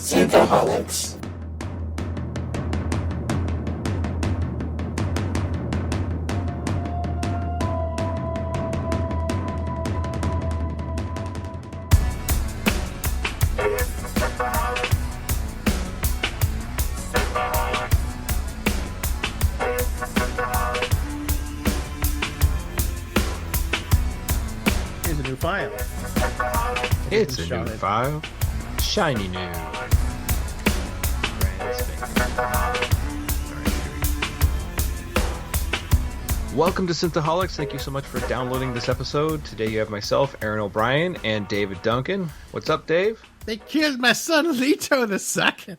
Synthaholics. Here's a new file. It's a new file. Shiny new. Welcome to Synthaholics. Thank you so much for downloading this episode. Today you have myself, Aaron O'Brien, and David Duncan. What's up, Dave? They killed my son Leto the second.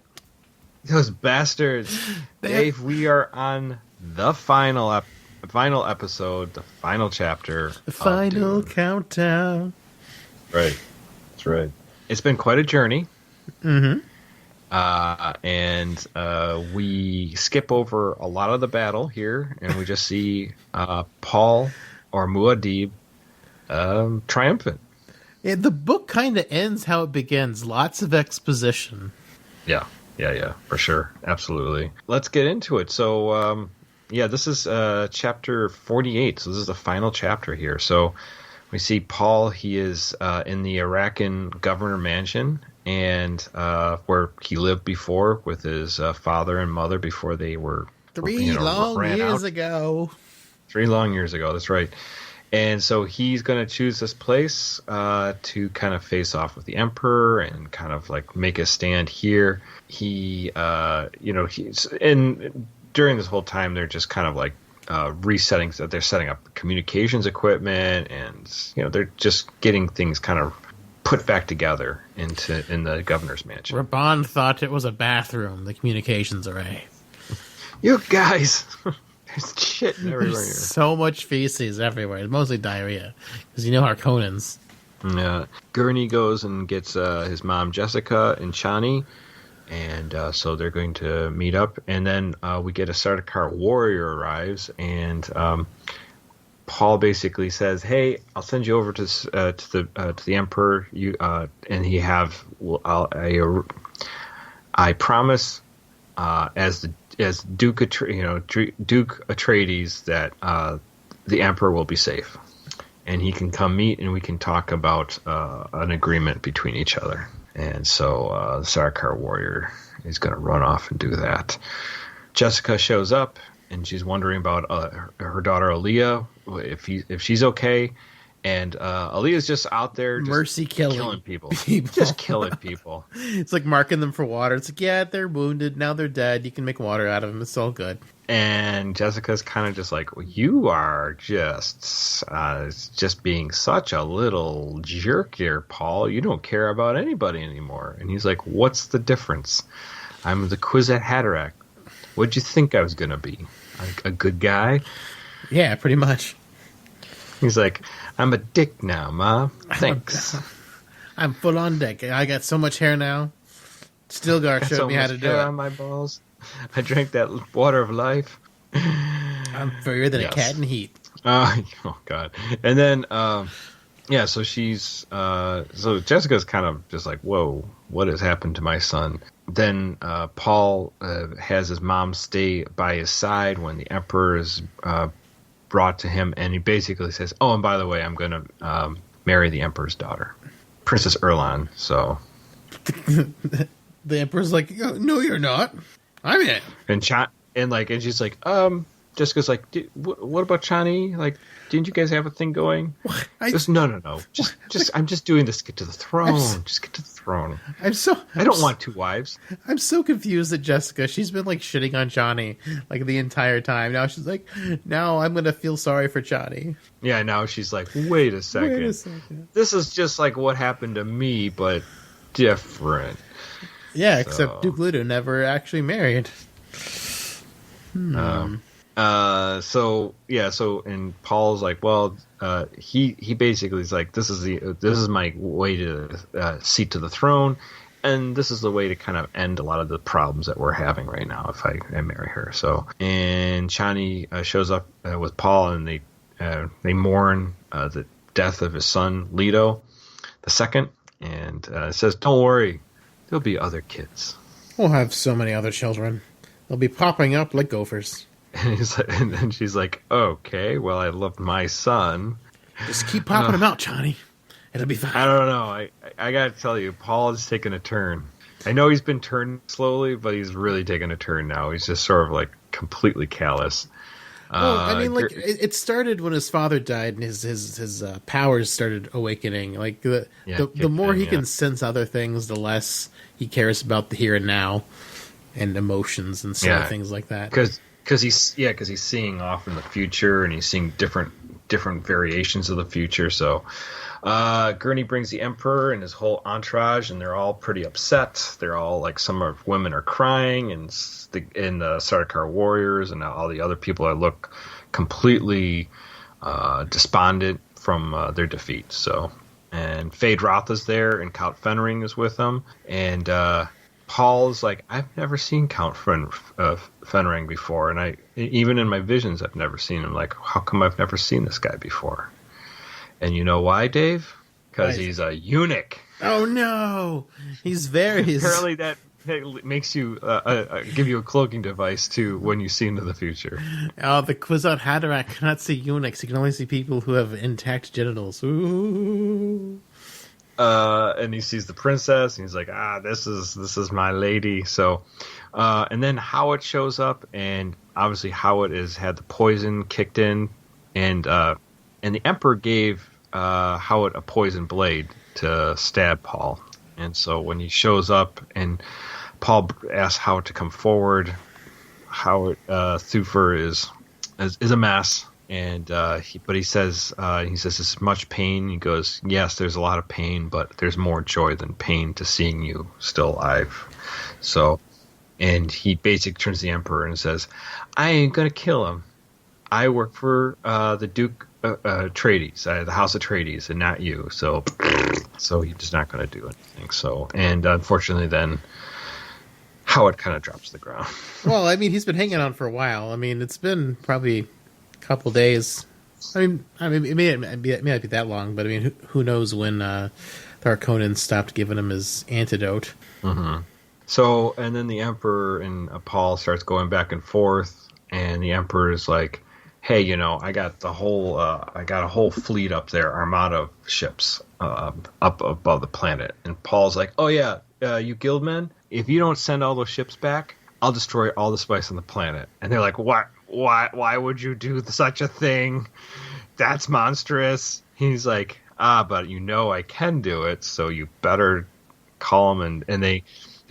Those bastards. Dave, we are on the final episode, the final chapter. The final countdown. Right. That's right. It's been quite a journey. Mm-hmm. And we skip over a lot of the battle here, and we just see Paul or Muad'Dib triumphant. Yeah, the book kind of ends how it begins. Lots of exposition. Yeah, for sure. Absolutely. Let's get into it. So, this is chapter 48. So this is the final chapter here. So we see Paul. He is in the Arakan governor mansion, and where he lived before with his father and mother before they were 3 long years ago. 3 long years ago. That's right. And so he's going to choose this place to kind of face off with the emperor and kind of like make a stand here. During this whole time, they're just kind of like resetting. They're setting up communications equipment, and they're just getting things kind of put back together in the governor's mansion. Raban thought it was a bathroom, the communications array. You guys, there's shit everywhere here. So much feces everywhere. It's mostly diarrhea, because Harkonnens. Yeah, Gurney goes and gets his mom Jessica and Chani. And so they're going to meet up, and then we get a Sardaukar warrior arrives, and Paul basically says, "Hey, I'll send you over to the emperor. And I promise, as Duke Atreides, that the emperor will be safe, and he can come meet, and we can talk about an agreement between each other." And so the Sardaukar warrior is going to run off and do that. Jessica shows up, and she's wondering about her daughter Aaliyah, if she's okay. And Aaliyah's just out there just killing people. Just killing people. It's like marking them for water. It's like, yeah, they're wounded. Now they're dead. You can make water out of them. It's all good. And Jessica's kind of just like, well, you are just being such a little jerk here, Paul. You don't care about anybody anymore. And he's like, what's the difference? I'm the Kwisatz Haderach. What'd you think I was going to be? A good guy? Yeah, pretty much. He's like, I'm a dick now, Ma. Thanks. I'm full on dick. I got so much hair now. Stilgar showed me how to do it. On my balls. I drank that water of life. I'm furrier than a cat in heat. Oh God! And then, so she's so Jessica's kind of just like, whoa, what has happened to my son? Then Paul has his mom stay by his side when the emperor is brought to him, and he basically says, "Oh, and by the way, I'm going to marry the emperor's daughter, Princess Irulan." So the emperor's like, "No, you're not. I'm in." And she's like, Jessica's like, what about Chani? Like, didn't you guys have a thing going? No. I'm just doing this to get to the throne. Just get to the throne. I don't want 2 wives. I'm so confused at Jessica. She's been like shitting on Chani like the entire time. Now she's like, now I'm gonna feel sorry for Chani. Yeah, now she's like, wait a second. This is just like what happened to me, but different. Yeah, except Duke Leto never actually married. And Paul's like, well, he basically is like, this is my way to seat to the throne, and this is the way to kind of end a lot of the problems that we're having right now if I marry her. So, and Chani shows up with Paul, and they mourn the death of his son Leto the second, and says, "Don't worry, there'll be other kids. We'll have so many other children. They'll be popping up like gophers. And he's like, and then she's like, okay, well, I loved my son. Just keep popping them out, Chani. It'll be fine. I don't know. I gotta tell you, Paul is taking a turn. I know he's been turning slowly, but he's really taking a turn now. He's just sort of like completely callous. Well, I mean, like it started when his father died, and his powers started awakening. Like the more he can sense other things, the less he cares about the here and now, and emotions and things like that. Because he's seeing off in the future, and he's seeing different variations of the future. So Gurney brings the Emperor and his whole entourage, and they're all pretty upset. They're all like, some of women are crying, and the Sardaukar warriors and all the other people that look completely despondent from their defeat. So, and Feyd-Rautha's there, and Count Fenring is with them, and Paul's like, I've never seen Count Fenring before, and even in my visions, I've never seen him. Like, how come I've never seen this guy before? And you know why, Dave? Because he's a eunuch. Oh no, he's very. Apparently, that makes you give you a cloaking device too when you see into the future. Oh, the Kwisatz Haderach cannot see eunuchs; he can only see people who have intact genitals. Ooh. And he sees the princess, and he's like, this is my lady. So, and then Howard shows up, and obviously Howard has had the poison kicked in, and the Emperor gave Howard a poison blade to stab Paul. And so when he shows up, and Paul asks Howard to come forward, Howard Thufir is a mess. And he says there's much pain. He goes, yes, there's a lot of pain, but there's more joy than pain to seeing you still alive. So, and he basically turns to the Emperor and says, I ain't gonna kill him. I work for the Duke Atreides, the House Atreides, and not you. So he's just not gonna do anything. So, and unfortunately, then Howard kind of drops to the ground. Well, I mean, he's been hanging on for a while. I mean, it's been probably couple days. I mean, it may not be that long, but I mean, who knows when the Harkonnen stopped giving him his antidote. Mm-hmm. So, and then the Emperor and Paul starts going back and forth, and the Emperor is like, "Hey, I got a whole fleet up there, armada of ships up above the planet." And Paul's like, "Oh yeah, you guildmen, if you don't send all those ships back, I'll destroy all the spice on the planet." And they're like, "What? Why would you do such a thing? That's monstrous." He's like, but I can do it, so you better call him. And they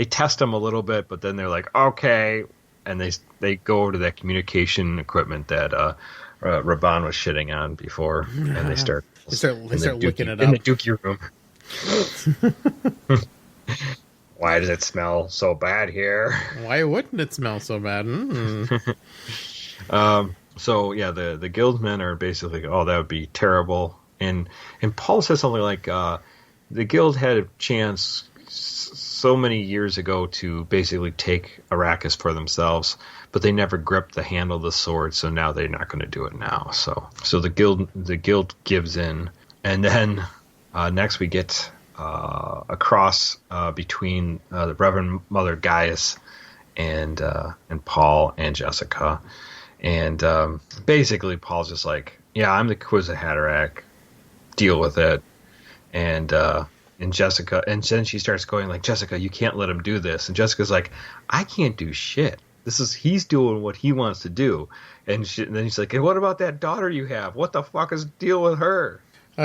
test him a little bit, but then they're like, okay. And they go over to that communication equipment that Raban was shitting on before, and they start looking it up in the Dookie room. Why does it smell so bad here? Why wouldn't it smell so bad? So yeah, the guildmen are basically, that would be terrible. And Paul says something like, the guild had a chance so many years ago to basically take Arrakis for themselves, but they never gripped the handle of the sword, so now they're not going to do it now. So the guild gives in, and then next we get a cross between the Reverend Mother Gaius and Paul and Jessica. And basically, Paul's just like, "Yeah, I'm the Kwisatz Haderach. Deal with it." And Jessica, and then she starts going like, "Jessica, you can't let him do this." And Jessica's like, "I can't do shit. He's doing what he wants to do." And then he's like, "And what about that daughter you have? What the fuck is the deal with her?"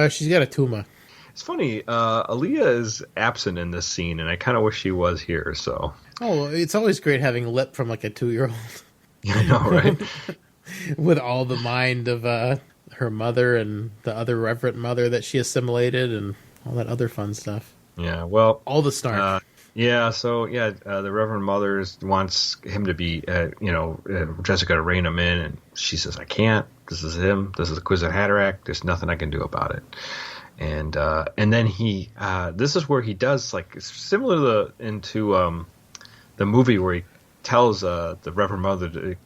She's got a tumor. It's funny. Aaliyah is absent in this scene, and I kind of wish she was here. So. Oh, it's always great having lip from like a 2-year-old. Yeah, I know, right? With all the mind of her mother and the other Reverend Mother that she assimilated and all that other fun stuff. Yeah, well... all the snark. The Reverend Mother wants him to be, Jessica to rein him in, and she says, "I can't. This is him. This is the Kwisatz Haderach. There's nothing I can do about it." And then he... this is where he does, like, similar to the movie where he tells the Reverend Mother,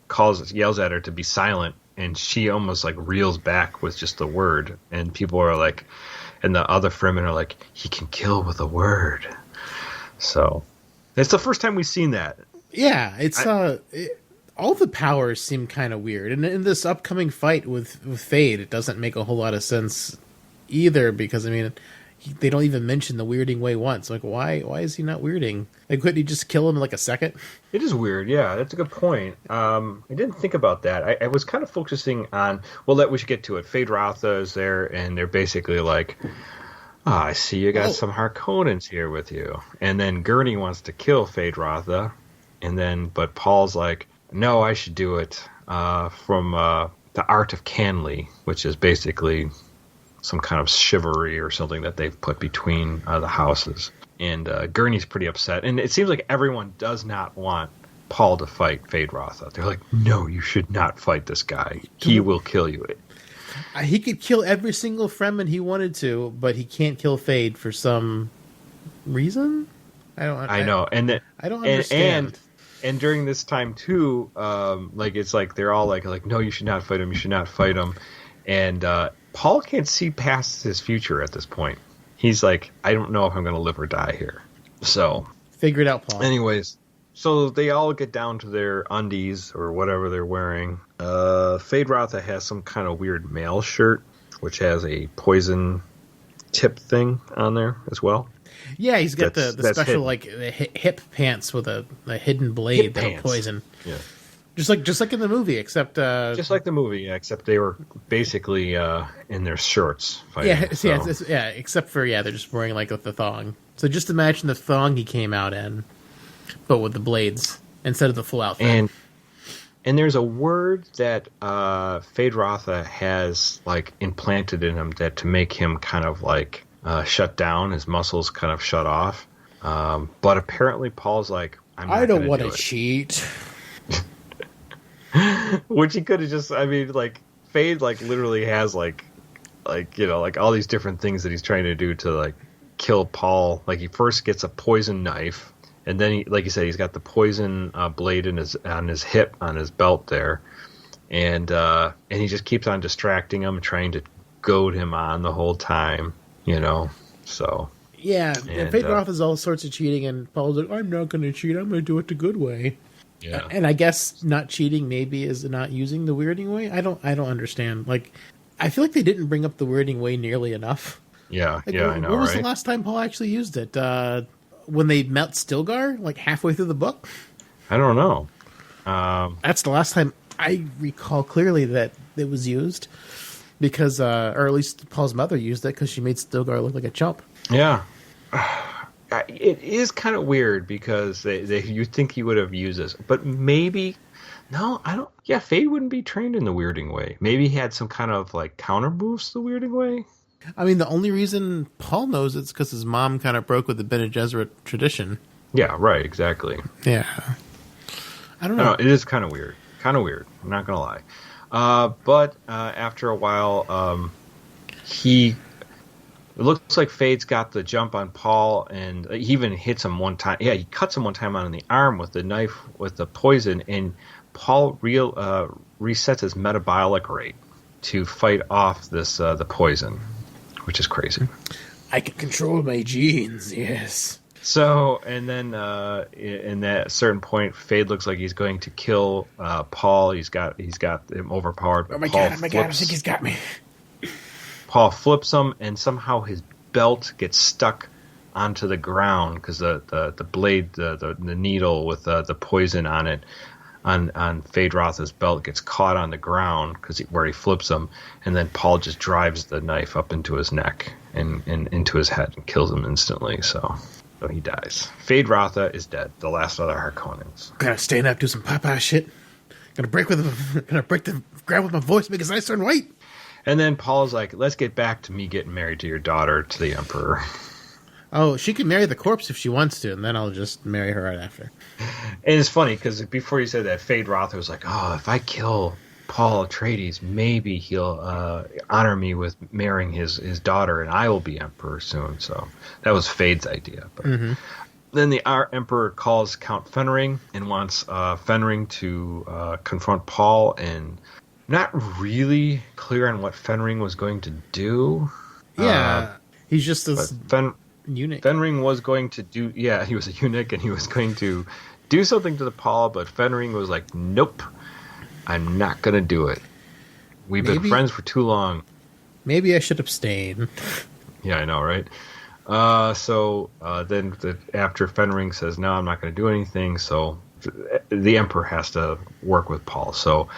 yells at her to be silent, and she almost like reels back with just the word, and people are like, and the other Fremen are like, "He can kill with a word." So It's the first time we've seen that. Yeah, all the powers seem kind of weird, and in this upcoming fight with Feyd, it doesn't make a whole lot of sense either. Because I mean, they don't even mention the weirding way once. Like, why is he not weirding? Like, couldn't he just kill him in like a second? It is weird. Yeah, that's a good point. I didn't think about that. I was kind of focusing on. Well, we should get to it. Feyd-Rautha is there, and they're basically like, I see you got some Harkonnens here with you. And then Gurney wants to kill Feyd-Rautha, but Paul's like, no, I should do it from the art of Canley, which is basically some kind of chivalry or something that they've put between the houses. And Gurney's pretty upset. And it seems like everyone does not want Paul to fight Feyd-Rautha. They're like, no, you should not fight this guy. He will kill you. He could kill every single Fremen he wanted to, but he can't kill Feyd for some reason. I know, and I don't understand. And during this time too, it's like they're all like, no, you should not fight him. You should not fight him. And Paul can't see past his future at this point. He's like, I don't know if I'm going to live or die here. So figure it out, Paul. Anyways, so they all get down to their undies or whatever they're wearing. Feyd-Rautha has some kind of weird mail shirt, which has a poison tip thing on there as well. Yeah, he's got the special hidden. The hip pants with a hidden blade that'll poison. Yeah, just like in the movie, except just like the movie, yeah, except they were basically in their shirts fighting. Yeah, except for they're just wearing the thong. So just imagine the thong he came out in, but with the blades instead of the full outfit. And there's a word that Feyd-Rautha has implanted in him that to make him kind of shut down, his muscles kind of shut off. But apparently Paul's like, I don't want to cheat. Which he could have just, Feyd literally has all these different things that he's trying to do to kill Paul. He first gets a poison knife, and then he, like you said, he's got the poison blade on his hip, on his belt there, and he just keeps on distracting him, trying to goad him on the whole time. So yeah, and Feyd-Rautha is all sorts of cheating, and Paul's like, I'm not going to cheat. I'm going to do it the good way. Yeah, and I guess not cheating maybe is not using the weirding way. I don't understand. I feel like they didn't bring up the weirding way nearly enough. Yeah, I know. When was the last time Paul actually used it? When they met Stilgar, halfway through the book. I don't know. That's the last time I recall clearly that it was used. Because, or at least Paul's mother used it because she made Stilgar look like a chump. Yeah. It is kind of weird because you think he would have used this. But maybe, no, I don't. Yeah, Feyd wouldn't be trained in the weirding way. Maybe he had some kind of counter moves to the weirding way. I mean, the only reason Paul knows it's because his mom kind of broke with the Bene Gesserit tradition. Yeah, right, exactly. Yeah. I don't know. It is kind of weird. I'm not going to lie. But after a while, it looks like Feyd's got the jump on Paul, and he even hits him one time. Yeah, he cuts him one time on the arm with the knife with the poison, and Paul resets his metabolic rate to fight off this the poison, which is crazy. I can control my genes, yes. So, and then in that certain point, Feyd looks like he's going to kill Paul. He's got him overpowered. Oh my god! I think he's got me. Paul flips him, and somehow his belt gets stuck onto the ground because the blade, the needle with the poison on it, on Feyd-Rautha's belt gets caught on the ground where he flips him, and then Paul just drives the knife up into his neck and into his head and kills him instantly. So he dies. Feyd-Rautha is dead. The last of the Harkonnens. Gotta stand up, do some Popeye shit. Gonna break the ground with my voice, make his eyes turn white. And then Paul's like, let's get back to me getting married to your daughter, to the Emperor. Oh, she can marry the corpse if she wants to, and then I'll just marry her right after. And it's funny, because before you said that, Feyd-Rautha was like, oh, if I kill Paul Atreides, maybe he'll honor me with marrying his daughter, and I will be Emperor soon. So that was Feyd's idea. But then the Emperor calls Count Fenring and wants Fenring to confront Paul, and not really clear on what Fenring was going to do. Yeah, he's just this. eunuch. Fenring was going to do, he was a eunuch, and he was going to do something to the Paul, but Fenring was like, nope, I'm not going to do it. We've been friends for too long. Maybe I should abstain. Yeah, I know, right? So then after Fenring says, no, I'm not going to do anything, so the Emperor has to work with Paul. So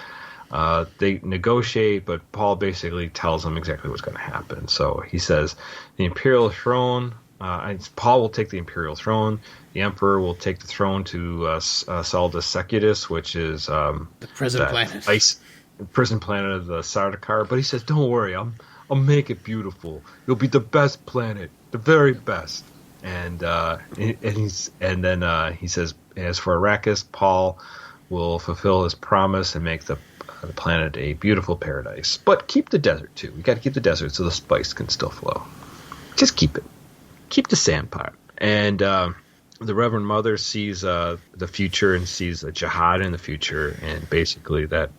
they negotiate, but Paul basically tells them exactly what's going to happen. So he says the Imperial throne, Paul will take the Imperial throne. The Emperor will take the throne to Salda Secundus, which is the prison planet. Prison planet of the Sardaukar. But he says, don't worry, I'll make it beautiful. You'll be the best planet, the very best. And he says, as for Arrakis, Paul will fulfill his promise and make the planet a beautiful paradise. But keep the desert too. We got to keep the desert so the spice can still flow. Just keep it. Keep the sand part. And the Reverend Mother sees the future and sees a jihad in the future, and basically that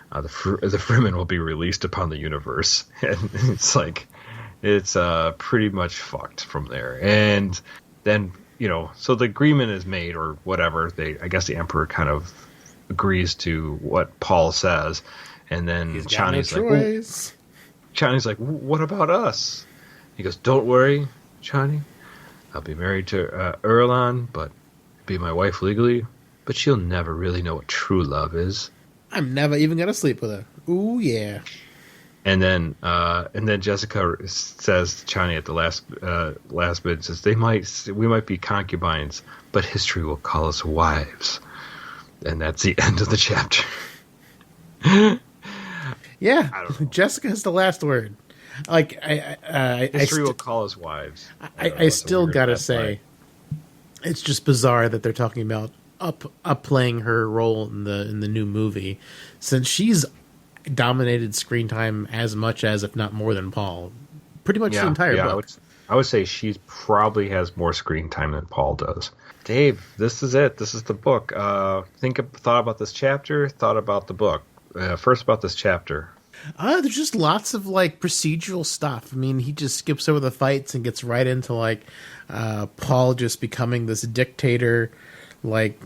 the Fremen will be released upon the universe. And it's like, it's pretty much fucked from there. And then, so the agreement is made or whatever. I guess the Emperor kind of agrees to what Paul says. And then Chani's like, what about us? He goes, don't worry, Chani. I'll be married to Irulan, but be my wife legally. But she'll never really know what true love is. I'm never even gonna sleep with her. Ooh, yeah. And then Jessica says to Chani at the last bit, says we might be concubines, but history will call us wives. And that's the end of the chapter. Yeah, Jessica has the last word. Like history will call us wives. I still gotta say, it's just bizarre that they're talking about up playing her role in the new movie, since she's dominated screen time as much as, if not more than Paul, pretty much the entire book. I would say she probably has more screen time than Paul does. Dave, this is it. This is the book. Thought about this chapter. Thought about the book. First about this chapter. There's just lots of like procedural stuff. I mean, he just skips over the fights and gets right into like Paul just becoming this dictator, like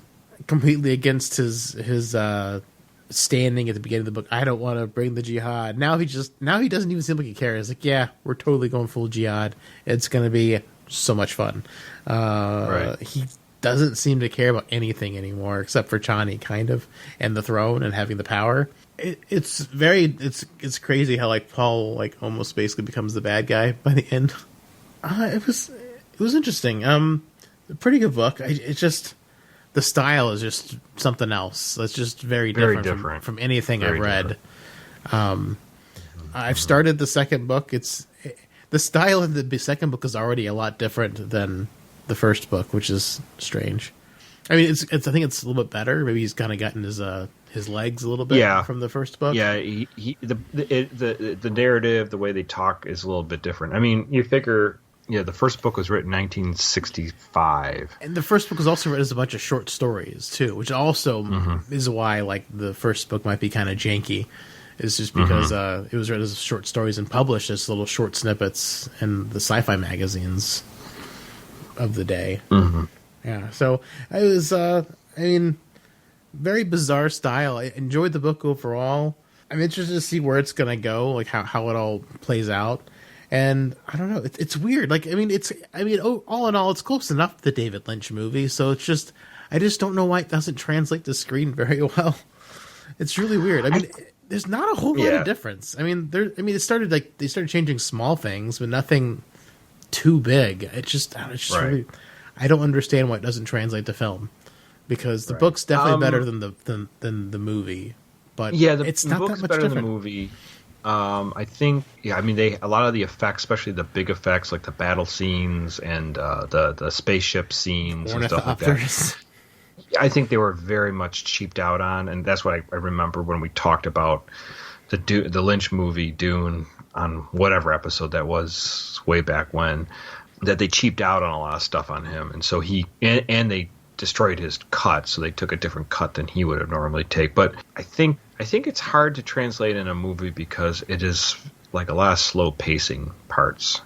completely against his standing at the beginning of the book. I don't want to bring the jihad. Now he doesn't even seem like he cares. Like, yeah, we're totally going full jihad. It's going to be so much fun. Right. He doesn't seem to care about anything anymore except for Chani, kind of, and the throne and having the power. It's crazy how like Paul like almost basically becomes the bad guy by the end. It was interesting. A pretty good book. It's just the style is just something else. It's just very different from anything I've read. I've started the second book. The style of the second book is already a lot different than the first book, which is strange. I mean, I think it's a little bit better. Maybe he's kind of gotten his legs a little bit from the first book. Yeah, the narrative, the way they talk is a little bit different. I mean, you figure, the first book was written in 1965. And the first book was also written as a bunch of short stories, too, which also is why, like, the first book might be kind of janky. It's just because it was written as short stories and published as little short snippets in the sci-fi magazines of the day. Yeah, so it was, very bizarre style. I enjoyed the book overall. I'm interested to see where it's going to go, like how it all plays out. And I don't know, it's weird. Like, all in all, it's close enough to the David Lynch movie. So it's just, I just don't know why it doesn't translate to screen very well. It's really weird. I mean, there's not a whole lot of difference. I mean, they started changing small things, but nothing too big. It's just really, I don't understand why it doesn't translate to film, because the book's definitely better than the movie. But it's not that much better different. Than the movie. I think, a lot of the effects, especially the big effects, like the battle scenes and the spaceship scenes and stuff like that. I think they were very much cheaped out on, and that's what I remember when we talked about the Lynch movie Dune on whatever episode that was way back when, that they cheaped out on a lot of stuff on him, and so and they destroyed his cut, so they took a different cut than he would have normally take. But I think it's hard to translate in a movie because it is like a lot of slow pacing parts.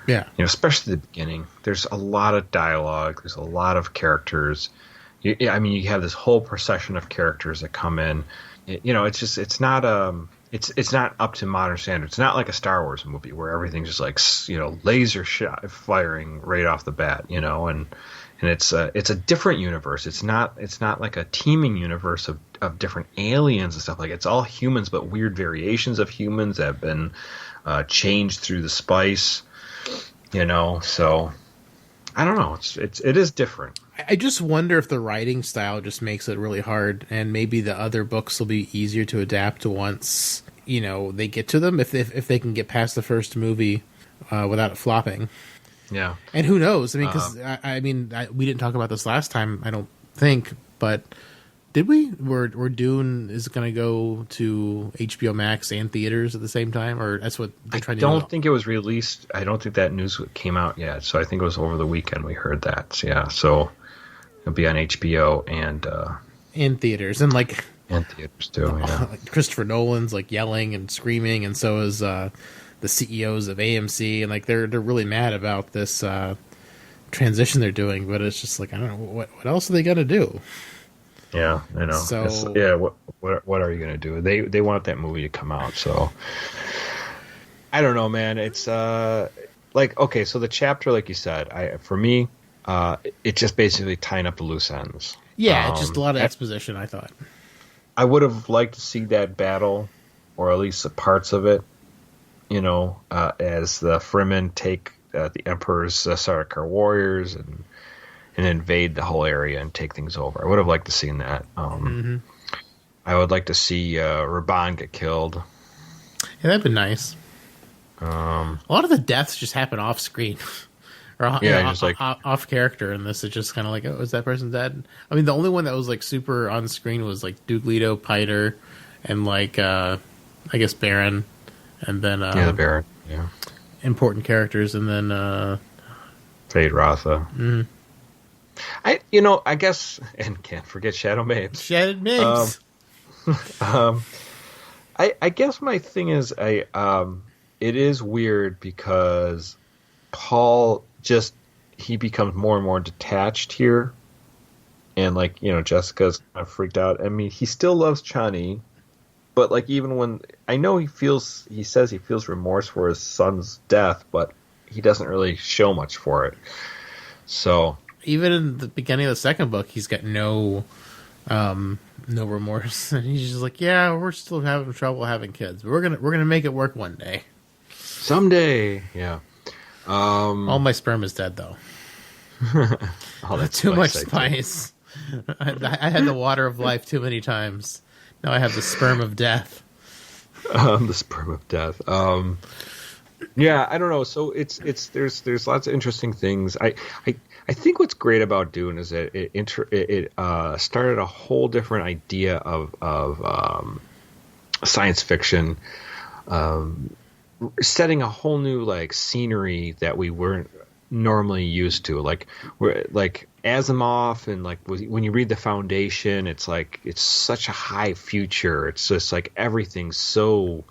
Yeah. Especially the beginning. There's a lot of dialogue. There's a lot of characters. You have this whole procession of characters that come in. It's not up to modern standards. It's not like a Star Wars movie where everything's just like, laser shot firing right off the bat, and it's a different universe. It's not like a teeming universe of different aliens and stuff. Like, it's all humans, but weird variations of humans that have been changed through the spice, so I don't know. It is different. I just wonder if the writing style just makes it really hard, and maybe the other books will be easier to adapt once they get to them, if they can get past the first movie without it flopping. Yeah, and who knows? I mean, because we didn't talk about this last time, I don't think, but did we? Where Dune is going to go to HBO Max and theaters at the same time, or that's what they're trying to do? I don't think it was released. I don't think that news came out yet, so I think it was over the weekend we heard that. So, yeah, so it'll be on HBO and in theaters, and theaters too. Yeah. Christopher Nolan's yelling and screaming, and so is the CEOs of AMC, and they're really mad about this transition they're doing. But it's just I don't know what else are they gonna do. Yeah, I know. So what are you gonna do? They want that movie to come out, so I don't know, man. It's okay. So the chapter, like you said, for me, it's just basically tying up the loose ends. Yeah, it's just a lot of exposition. I thought I would have liked to see that battle, or at least parts of it. As the Fremen take the Emperor's Sardaukar warriors and invade the whole area and take things over. I would have liked to see that. I would like to see Raban get killed. Yeah, that'd be nice. A lot of the deaths just happen off screen. Or off character in this. It's just kind of oh, is that person dead? I mean, the only one that was super on screen was Duke Leto, Piter, and I guess Baron, and then the Baron, yeah, important characters, and then Feyd-Rautha. Mm-hmm. I guess, and can't forget Shadow Mapes. Shadow Mapes. I guess my thing is, it is weird because Paul he becomes more and more detached here, and Jessica's kind of freaked out. I mean, he still loves Chani, but even when I know he says he feels remorse for his son's death, but he doesn't really show much for it. So even in the beginning of the second book, he's got no remorse, and he's just yeah, we're still having trouble having kids. We're gonna make it work one day, someday. Yeah. All my sperm is dead, though. Too much spice. I had the water of life too many times. Now I have the sperm of death. The sperm of death. Yeah, I don't know. So there's lots of interesting things. I think what's great about Dune is that it started a whole different idea of science fiction. Setting a whole new scenery that we weren't normally used to, Asimov, and when you read The Foundation, it's it's such a high future. It's just everything's so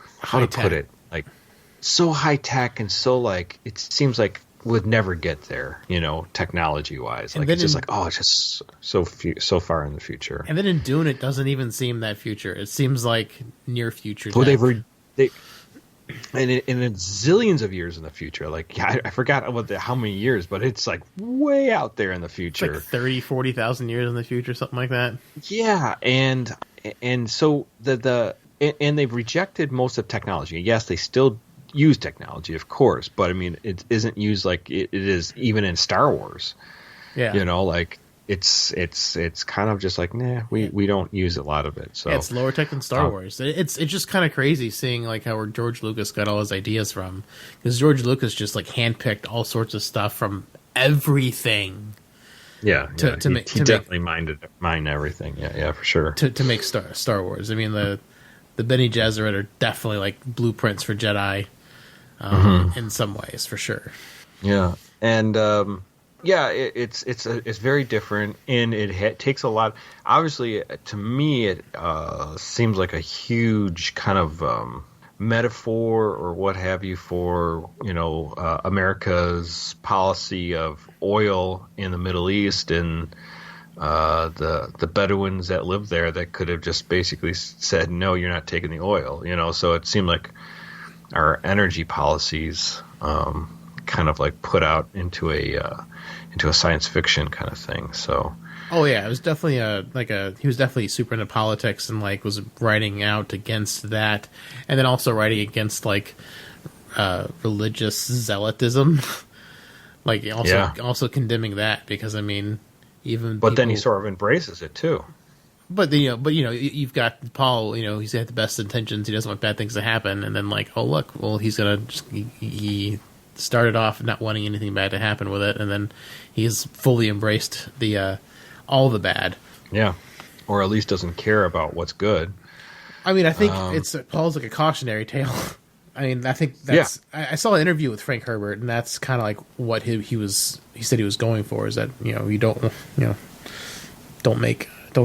so high tech, and so it seems would never get there, technology wise. It's just it's just so far in the future. And then in Dune, it doesn't even seem that future. It seems near future. Well, and it's zillions of years in the future. I forgot how many years, but it's way out there in the future. It's 30, 40,000 years in the future, something like that. Yeah, and so and they've rejected most of technology. Yes, they still use technology, of course, but I mean, it isn't used like it is even in Star Wars. Yeah, it's kind of just nah, we don't use a lot of it. So it's lower tech than Star Wars. It's just kind of crazy seeing how George Lucas got all his ideas from, because George Lucas just handpicked all sorts of stuff from everything. Yeah, he definitely mined everything. Yeah, for sure. To make Star Wars. I mean, the Bene Gesserit are definitely blueprints for Jedi, in some ways, for sure. Yeah, and it's very different, and it takes a lot. Obviously, to me, it seems like a huge kind of metaphor or what have you for America's policy of oil in the Middle East and the Bedouins that live there that could have just basically said, no, you're not taking the oil, so it seemed like our energy policies kind of like put out into a science fiction kind of thing. So it was definitely he was definitely super into politics and like was writing out against that, and then also writing against like religious zealotism, like also condemning that, because I mean then he sort of embraces it too. But you've got Paul. He's had the best intentions. He doesn't want bad things to happen, and then like, oh look, well he's gonna he started off not wanting anything bad to happen with it, and then he's fully embraced the all the bad. Yeah, or at least doesn't care about what's good. I mean, I think Paul's like a cautionary tale. I mean, I think that's. Yeah. I saw an interview with Frank Herbert, and that's kind of like what he said he was going for, is that you don't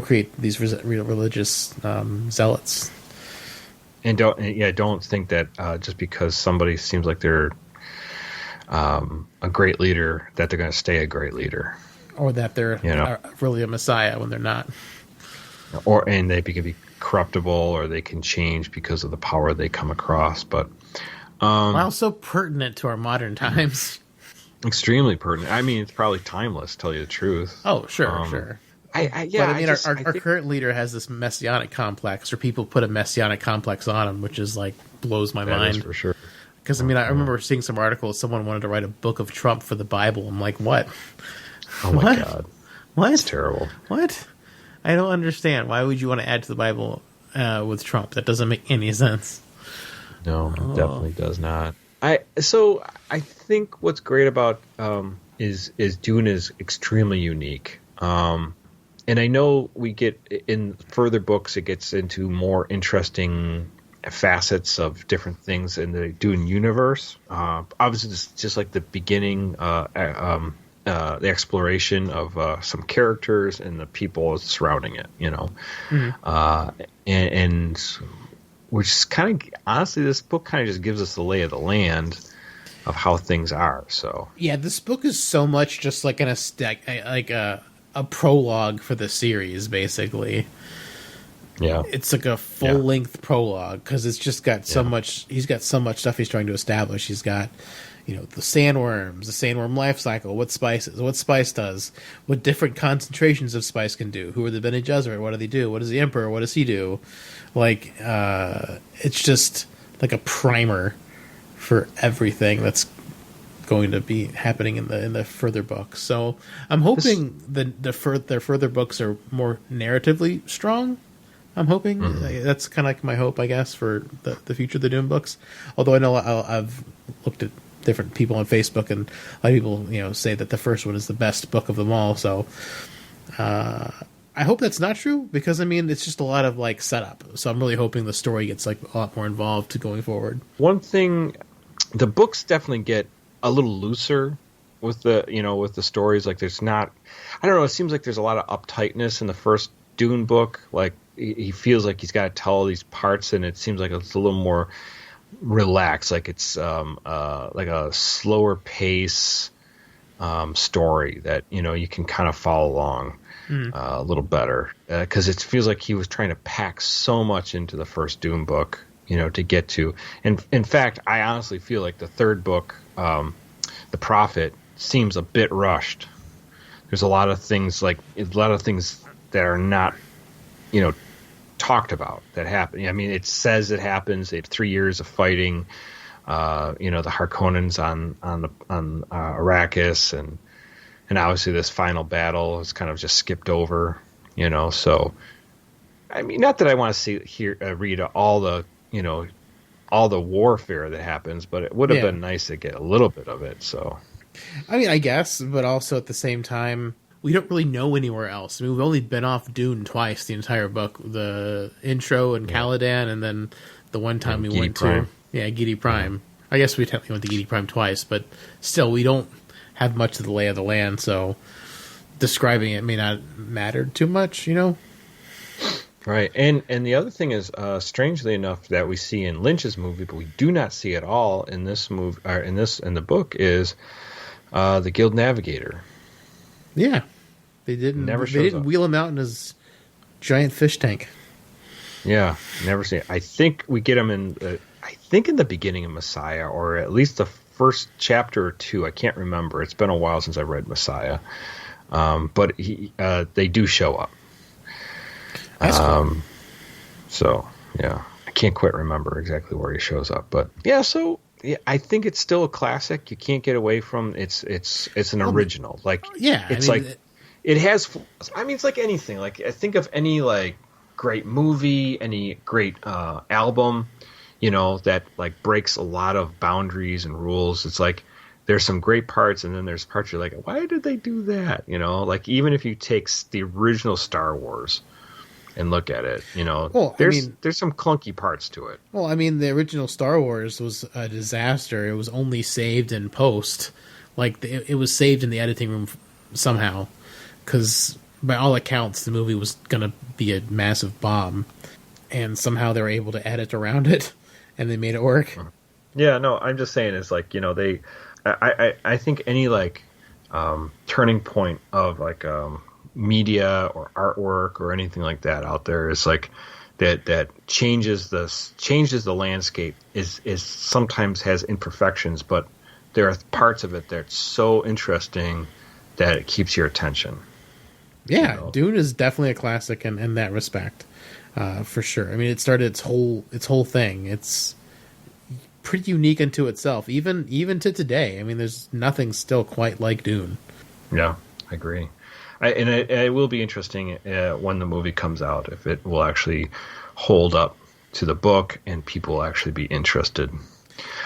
create these religious zealots, and don't think that just because somebody seems like they're a great leader that they're going to stay a great leader, or that they're really a messiah when they're not, and they can be corruptible, or they can change because of the power they come across. But wow, so pertinent to our modern times. Extremely pertinent. I mean, it's probably timeless, to tell you the truth. Oh, sure. But I mean, our current leader has this messianic complex, or people put a messianic complex on him, which is like blows my mind. That is for sure. Because I mean, I remember seeing some articles. Someone wanted to write a book of Trump for the Bible. I'm like, what? Oh my God! What? It's terrible. What? I don't understand. Why would you want to add to the Bible with Trump? That doesn't make any sense. No, it definitely does not. I think what's great about is Dune is extremely unique. And I know we get in further books, it gets into more interesting facets of different things in the Dune universe. Obviously, it's just like the beginning, the exploration of some characters and the people surrounding it, Mm-hmm. And which is kind of, honestly, this book kind of just gives us the lay of the land of how things are. So yeah, this book is so much just like a prologue for the series, basically. Yeah, it's like a full-length prologue, because it's just got so much. He's got so much stuff he's trying to establish. He's got, the sandworms, the sandworm life cycle, what spice does, what different concentrations of spice can do, who are the Bene Gesserit, what do they do, what does the Emperor, what does he do? Like, it's just like a primer for everything that's going to be happening in the further books. So I'm hoping their further books are more narratively strong. I'm hoping that's kind of like my hope, I guess, for the future of the Dune books. Although I know I've looked at different people on Facebook, and a lot of people say that the first one is the best book of them all. So I hope that's not true, because I mean it's just a lot of like setup. So I'm really hoping the story gets like a lot more involved going forward. One thing, the books definitely get a little looser with the stories. Like there's not, I don't know, it seems like there's a lot of uptightness in the first Dune book. Like he feels like he's got to tell all these parts, and it seems like it's a little more relaxed. Like it's like a slower pace story that you can kind of follow along a little better, because it feels like he was trying to pack so much into the first Dune book, to get to. And in fact, I honestly feel like the third book, The Prophet, seems a bit rushed. There's a lot of things that are not, talked about that happen. I mean, it says it happens. They have 3 years of fighting, the Harkonnens on Arrakis, and obviously this final battle is kind of just skipped over, So, I mean, not that I want to read all the warfare that happens, but it would have been nice to get a little bit of it. So, I mean, I guess, but also at the same time, we don't really know anywhere else. I mean, we've only been off Dune twice the entire book. The intro in Caladan, and then the one time we went to Gidi Prime. I guess we technically went to Gidi Prime twice, but still, we don't have much of the lay of the land, so describing it may not matter too much, Right, and the other thing is, strangely enough, that we see in Lynch's movie, but we do not see at all in this movie, or in the book, is the Guild Navigator. Yeah, they didn't wheel him out in his giant fish tank. Yeah, never seen it. I think we get him in. I think in the beginning of Messiah, or at least the first chapter or two. I can't remember. It's been a while since I read Messiah, but they do show up. That's cool. So yeah, I can't quite remember exactly where he shows up, but yeah. So yeah, I think it's still a classic. You can't get away from it's an original. Like yeah, it's it has. I mean, it's like anything. Like I think of any like great movie, any great album, that like breaks a lot of boundaries and rules. It's like there's some great parts, and then there's parts you're like, why did they do that? Like even if you take the original Star Wars and look at it, there's some clunky parts to it. Well, I mean, the original Star Wars was a disaster. It was only saved in post. Like, it was saved in the editing room somehow. Because, by all accounts, the movie was going to be a massive bomb. And somehow they were able to edit around it. And they made it work. Yeah, no, I'm just saying, it's like, I think any, like, turning point of, like, media or artwork or anything like that out there is like that changes the landscape is sometimes has imperfections, but there are parts of it that's so interesting that it keeps your attention. Yeah, Dune is definitely a classic in that respect, for sure. I mean, it started its whole thing. It's pretty unique unto itself, even to today. I mean, there's nothing still quite like Dune. Yeah, I agree. It will be interesting when the movie comes out, if it will actually hold up to the book and people will actually be interested.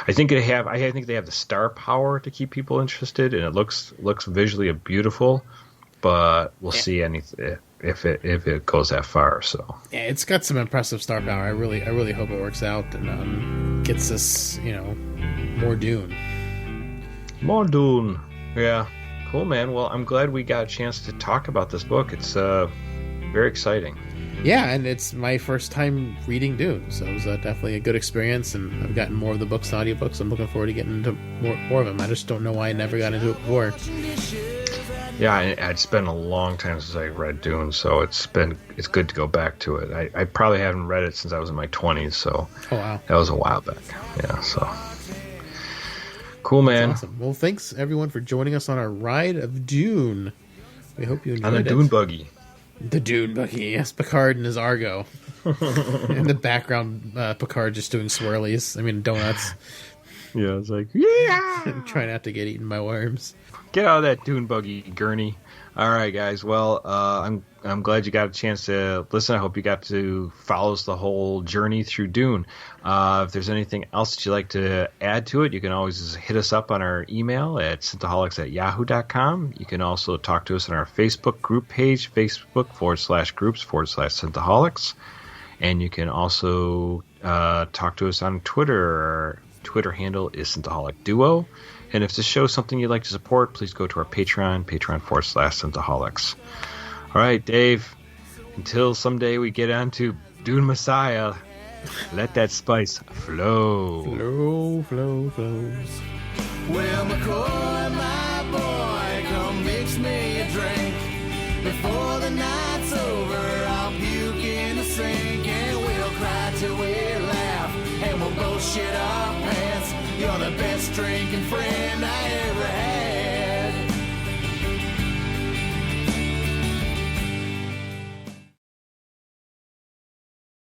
I think they have the star power to keep people interested, and it looks visually beautiful, but we'll see if it goes that far. So yeah, it's got some impressive star power. I really hope it works out and gets us more Dune. More Dune, yeah. Cool, man. Well, I'm glad we got a chance to talk about this book. It's very exciting. Yeah, and it's my first time reading Dune, so it was definitely a good experience, and I've gotten more of the books and audiobooks. I'm looking forward to getting into more of them. I just don't know why I never got into it before. Yeah, it's been a long time since I read Dune, so it's good to go back to it. I probably haven't read it since I was in my 20s, so oh, wow. That was a while back. Yeah, so... Cool, man. That's awesome. Well, thanks everyone for joining us on our ride of Dune. We hope you enjoyed it. On the Dune buggy. The Dune buggy, yes. Picard and his Argo. In the background, Picard just doing swirlies. I mean, donuts. Yeah, it's like, yeah! Try not to get eaten by worms. Get out of that Dune buggy, Gurney. All right, guys. Well, I'm glad you got a chance to listen. I hope you got to follow us the whole journey through Dune. If there's anything else that you'd like to add to it, you can always hit us up on our email at synthaholics@yahoo.com. You can also talk to us on our Facebook group page, Facebook.com/groups/Synthaholics. And you can also talk to us on Twitter. Our Twitter handle is Synthaholic Duo. And if this show is something you'd like to support, please go to our Patreon, patreon.com/Synthaholics. All right, Dave, until someday we get on to Dune Messiah, let that spice flow. Flow, flow, flows. Well, McCoy, my boy, come mix me a drink. Before the night's over, I'll puke in the sink, and we'll cry till we laugh, and we'll both shit our pants. You're the best drinking friend I ever had.